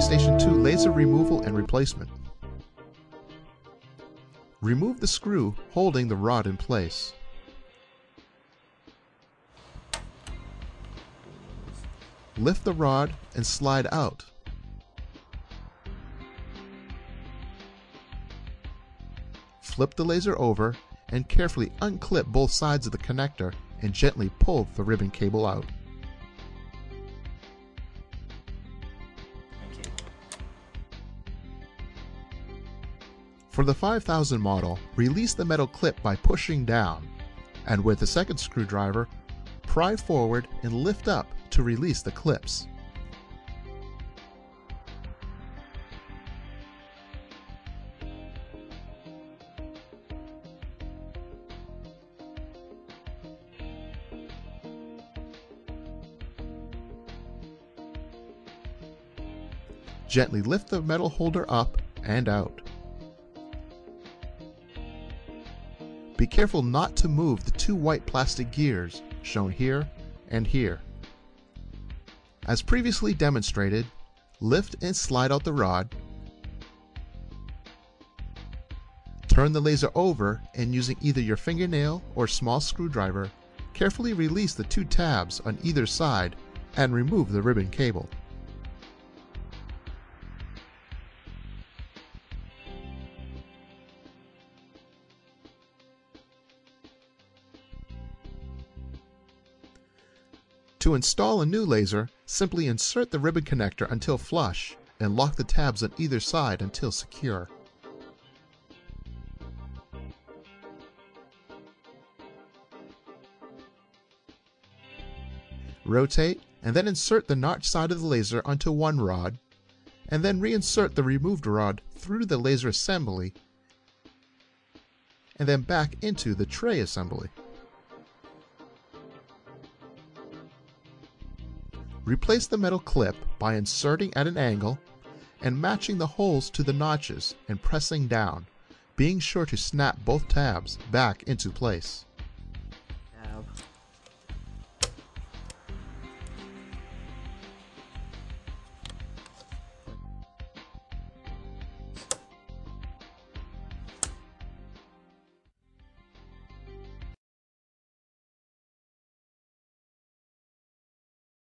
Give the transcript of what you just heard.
PlayStation 2 Laser Removal and Replacement. Remove the screw holding the rod in place. Lift the rod and slide out. Flip the laser over and carefully unclip both sides of the connector and gently pull the ribbon cable out. For the 5000 model, release the metal clip by pushing down, and with the second screwdriver, pry forward and lift up to release the clips. Gently lift the metal holder up and out. Be careful not to move the two white plastic gears shown here and here. As previously demonstrated, lift and slide out the rod, turn the laser over, and using either your fingernail or small screwdriver, carefully release the two tabs on either side and remove the ribbon cable. To install a new laser, simply insert the ribbon connector until flush and lock the tabs on either side until secure. Rotate and then insert the notch side of the laser onto one rod, and then reinsert the removed rod through the laser assembly and then back into the tray assembly. Replace the metal clip by inserting at an angle and matching the holes to the notches and pressing down, being sure to snap both tabs back into place.